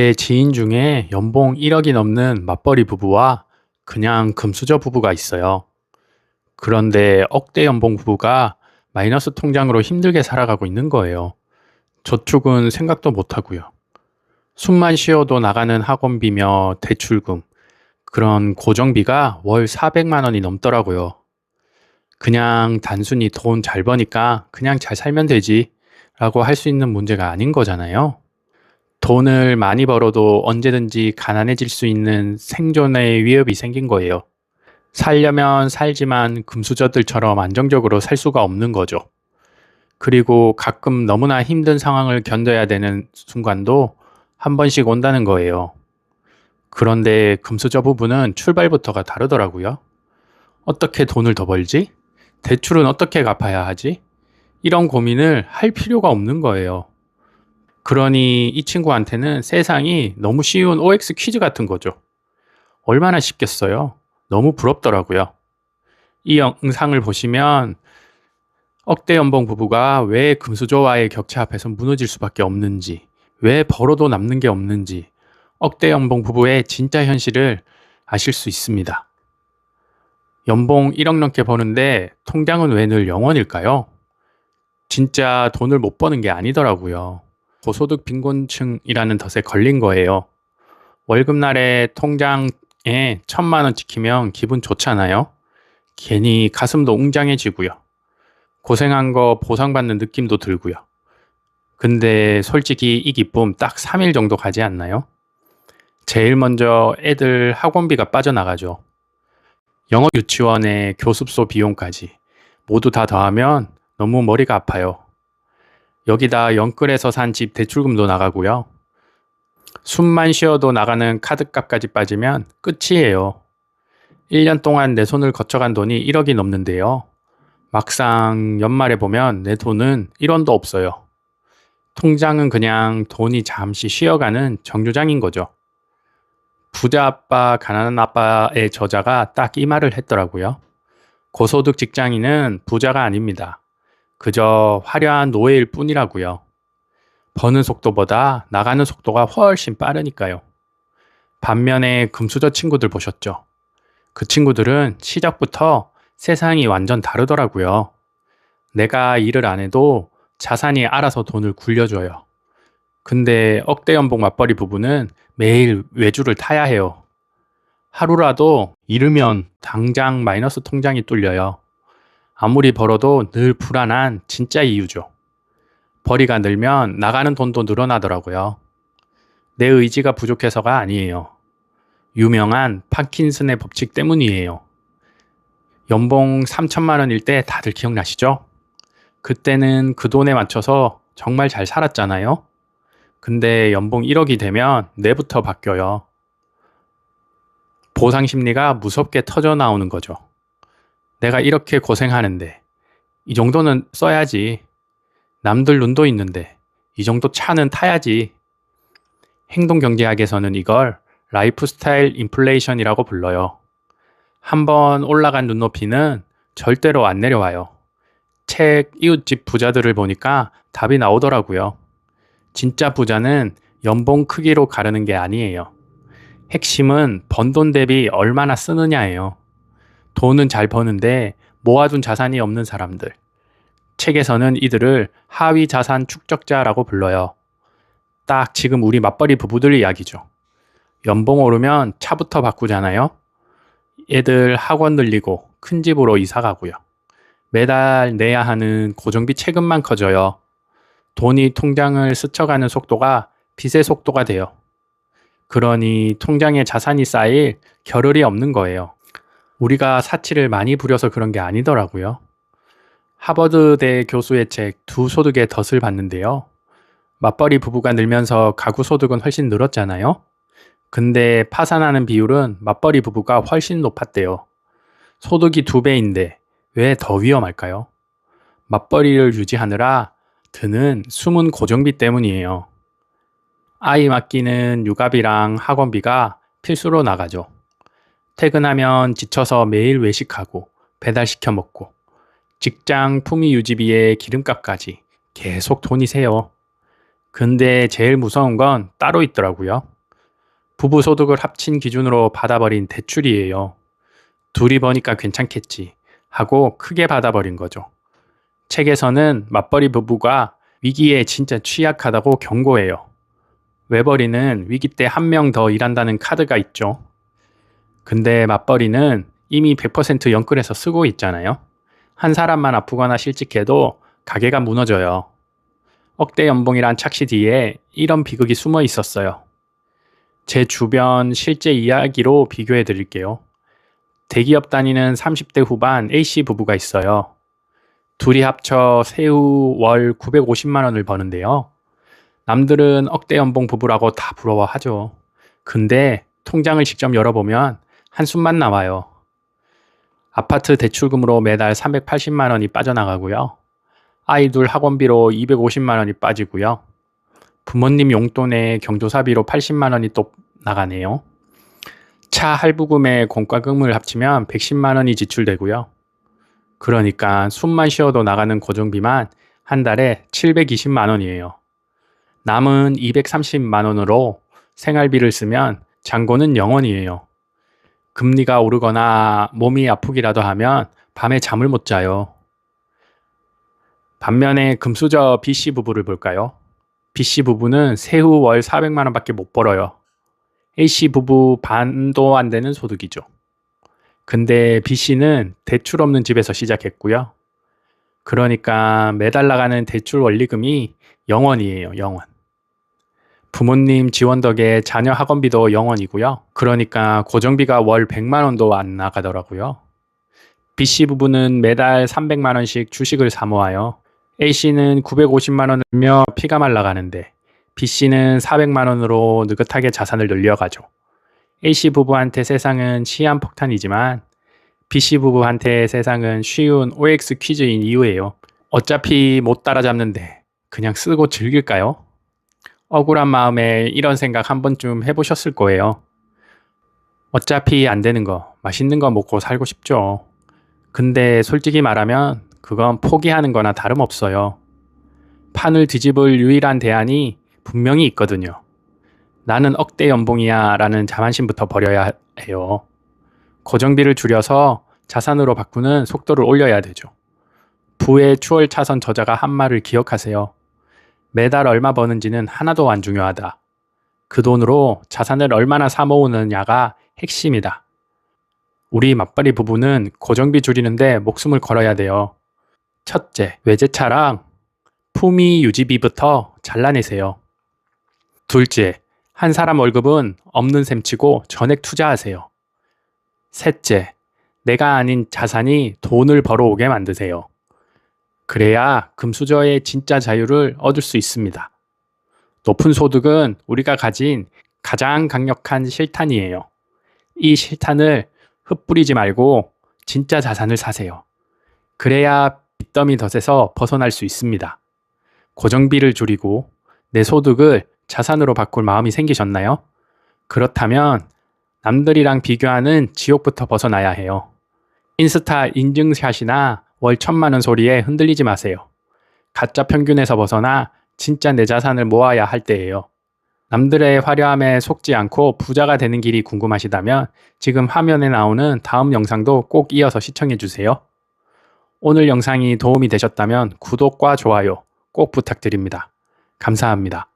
제 지인 중에 연봉 1억이 넘는 맞벌이 부부와 그냥 금수저 부부가 있어요. 그런데 억대 연봉 부부가 마이너스 통장으로 힘들게 살아가고 있는 거예요. 저축은 생각도 못 하고요. 숨만 쉬어도 나가는 학원비며 대출금, 그런 고정비가 월 400만 원이 넘더라고요. 그냥 단순히 돈 잘 버니까 그냥 잘 살면 되지 라고 할 수 있는 문제가 아닌 거잖아요. 돈을 많이 벌어도 언제든지 가난해질 수 있는 생존의 위협이 생긴 거예요. 살려면 살지만 금수저들처럼 안정적으로 살 수가 없는 거죠. 그리고 가끔 너무나 힘든 상황을 견뎌야 되는 순간도 한 번씩 온다는 거예요. 그런데 금수저 부부는 출발부터가 다르더라고요. 어떻게 돈을 더 벌지? 대출은 어떻게 갚아야 하지? 이런 고민을 할 필요가 없는 거예요. 그러니 이 친구한테는 세상이 너무 쉬운 OX 퀴즈 같은 거죠. 얼마나 쉽겠어요? 너무 부럽더라고요. 이 영상을 보시면 억대 연봉 부부가 왜 금수저와의 격차 앞에서 무너질 수밖에 없는지, 왜 벌어도 남는 게 없는지, 억대 연봉 부부의 진짜 현실을 아실 수 있습니다. 연봉 1억 넘게 버는데 통장은 왜 늘 0원일까요? 진짜 돈을 못 버는 게 아니더라고요. 고소득 빈곤층이라는 덫에 걸린 거예요. 월급날에 통장에 1,000만 원 찍히면 기분 좋잖아요. 괜히 가슴도 웅장해지고요. 고생한 거 보상받는 느낌도 들고요. 근데 솔직히 이 기쁨 딱 3일 정도 가지 않나요? 제일 먼저 애들 학원비가 빠져나가죠. 영어 유치원의 교습소 비용까지 모두 다 더하면 너무 머리가 아파요. 여기다 영끌에서 산 집 대출금도 나가고요. 숨만 쉬어도 나가는 카드값까지 빠지면 끝이에요. 1년 동안 내 손을 거쳐간 돈이 1억이 넘는데요. 막상 연말에 보면 내 돈은 1원도 없어요. 통장은 그냥 돈이 잠시 쉬어가는 정류장인 거죠. 부자 아빠, 가난한 아빠의 저자가 딱 이 말을 했더라고요. 고소득 직장인은 부자가 아닙니다. 그저 화려한 노예일 뿐이라고요. 버는 속도보다 나가는 속도가 훨씬 빠르니까요. 반면에 금수저 친구들 보셨죠? 그 친구들은 시작부터 세상이 완전 다르더라고요. 내가 일을 안 해도 자산이 알아서 돈을 굴려줘요. 근데 억대 연봉 맞벌이 부부는 매일 외주를 타야 해요. 하루라도 잃으면 당장 마이너스 통장이 뚫려요. 아무리 벌어도 늘 불안한 진짜 이유죠. 벌이가 늘면 나가는 돈도 늘어나더라고요. 내 의지가 부족해서가 아니에요. 유명한 파킨슨의 법칙 때문이에요. 연봉 3천만 원일 때 다들 기억나시죠? 그때는 그 돈에 맞춰서 정말 잘 살았잖아요. 근데 연봉 1억이 되면 뇌부터 바뀌어요. 보상 심리가 무섭게 터져 나오는 거죠. 내가 이렇게 고생하는데 이 정도는 써야지. 남들 눈도 있는데 이 정도 차는 타야지. 행동경제학에서는 이걸 라이프 스타일 인플레이션이라고 불러요. 한번 올라간 눈높이는 절대로 안 내려와요. 책 이웃집 부자들을 보니까 답이 나오더라고요. 진짜 부자는 연봉 크기로 가르는 게 아니에요. 핵심은 번 돈 대비 얼마나 쓰느냐예요. 돈은 잘 버는데 모아둔 자산이 없는 사람들. 책에서는 이들을 하위 자산 축적자라고 불러요. 딱 지금 우리 맞벌이 부부들 이야기죠. 연봉 오르면 차부터 바꾸잖아요. 애들 학원 늘리고 큰 집으로 이사 가고요. 매달 내야 하는 고정비 체급만 커져요. 돈이 통장을 스쳐가는 속도가 빚의 속도가 돼요. 그러니 통장에 자산이 쌓일 겨를이 없는 거예요. 우리가 사치를 많이 부려서 그런 게 아니더라고요. 하버드대 교수의 책 두 소득의 덫을 봤는데요. 맞벌이 부부가 늘면서 가구 소득은 훨씬 늘었잖아요. 근데 파산하는 비율은 맞벌이 부부가 훨씬 높았대요. 소득이 2배인데 왜 더 위험할까요? 맞벌이를 유지하느라 드는 숨은 고정비 때문이에요. 아이 맡기는 육아비랑 학원비가 필수로 나가죠. 퇴근하면 지쳐서 매일 외식하고 배달시켜 먹고 직장 품위 유지비에 기름값까지 계속 돈이 새요. 근데 제일 무서운 건 따로 있더라고요. 부부 소득을 합친 기준으로 받아버린 대출이에요. 둘이 버니까 괜찮겠지 하고 크게 받아버린 거죠. 책에서는 맞벌이 부부가 위기에 진짜 취약하다고 경고해요. 외벌이는 위기 때 한 명 더 일한다는 카드가 있죠. 근데 맞벌이는 이미 100% 연끌해서 쓰고 있잖아요. 한 사람만 아프거나 실직해도 가게가 무너져요. 억대 연봉이란 착시 뒤에 이런 비극이 숨어 있었어요. 제 주변 실제 이야기로 비교해 드릴게요. 대기업 다니는 30대 후반 A씨 부부가 있어요. 둘이 합쳐 세후 월 950만 원을 버는데요. 남들은 억대 연봉 부부라고 다 부러워하죠. 근데 통장을 직접 열어보면 한숨만 나와요. 아파트 대출금으로 매달 380만 원이 빠져나가고요. 아이들 학원비로 250만 원이 빠지고요. 부모님 용돈에 경조사비로 80만 원이 또 나가네요. 차 할부금에 공과금을 합치면 110만 원이 지출되고요. 그러니까 숨만 쉬어도 나가는 고정비만 한 달에 720만 원이에요. 남은 230만 원으로 생활비를 쓰면 잔고는 0원이에요. 금리가 오르거나 몸이 아프기라도 하면 밤에 잠을 못 자요. 반면에 금수저 B씨 부부를 볼까요? B씨 부부는 세후 월 400만 원밖에 못 벌어요. A씨 부부 반도 안 되는 소득이죠. 근데 B씨는 대출 없는 집에서 시작했고요. 그러니까 매달 나가는 대출 원리금이 0원이에요. 0원. 부모님 지원 덕에 자녀 학원비도 0원이고요. 그러니까 고정비가 월 100만 원도 안 나가더라고요. B씨 부부는 매달 300만 원씩 주식을 사 모아요. A씨는 950만 원을 며 피가 말라가는데 B씨는 400만 원으로 느긋하게 자산을 늘려가죠. A씨 부부한테 세상은 시한폭탄이지만 B씨 부부한테 세상은 쉬운 OX 퀴즈인 이유예요. 어차피 못 따라잡는데 그냥 쓰고 즐길까요? 억울한 마음에 이런 생각 한 번쯤 해보셨을 거예요. 어차피 안 되는 거, 맛있는 거 먹고 살고 싶죠. 근데 솔직히 말하면 그건 포기하는 거나 다름없어요. 판을 뒤집을 유일한 대안이 분명히 있거든요. 나는 억대 연봉이야 라는 자만심부터 버려야 해요. 고정비를 줄여서 자산으로 바꾸는 속도를 올려야 되죠. 부의 추월 차선 저자가 한 말을 기억하세요. 매달 얼마 버는지는 하나도 안 중요하다. 그 돈으로 자산을 얼마나 사모으느냐가 핵심이다. 우리 맞벌이 부부는 고정비 줄이는데 목숨을 걸어야 돼요. 첫째, 외제차랑 품위 유지비부터 잘라내세요. 둘째, 한 사람 월급은 없는 셈 치고 전액 투자하세요. 셋째, 내가 아닌 자산이 돈을 벌어오게 만드세요. 그래야 금수저의 진짜 자유를 얻을 수 있습니다. 높은 소득은 우리가 가진 가장 강력한 실탄이에요. 이 실탄을 흩뿌리지 말고 진짜 자산을 사세요. 그래야 빚더미 덫에서 벗어날 수 있습니다. 고정비를 줄이고 내 소득을 자산으로 바꿀 마음이 생기셨나요? 그렇다면 남들이랑 비교하는 지옥부터 벗어나야 해요. 인스타 인증샷이나 월 1,000만 원 소리에 흔들리지 마세요. 가짜 평균에서 벗어나 진짜 내 자산을 모아야 할 때예요. 남들의 화려함에 속지 않고 부자가 되는 길이 궁금하시다면 지금 화면에 나오는 다음 영상도 꼭 이어서 시청해 주세요. 오늘 영상이 도움이 되셨다면 구독과 좋아요 꼭 부탁드립니다. 감사합니다.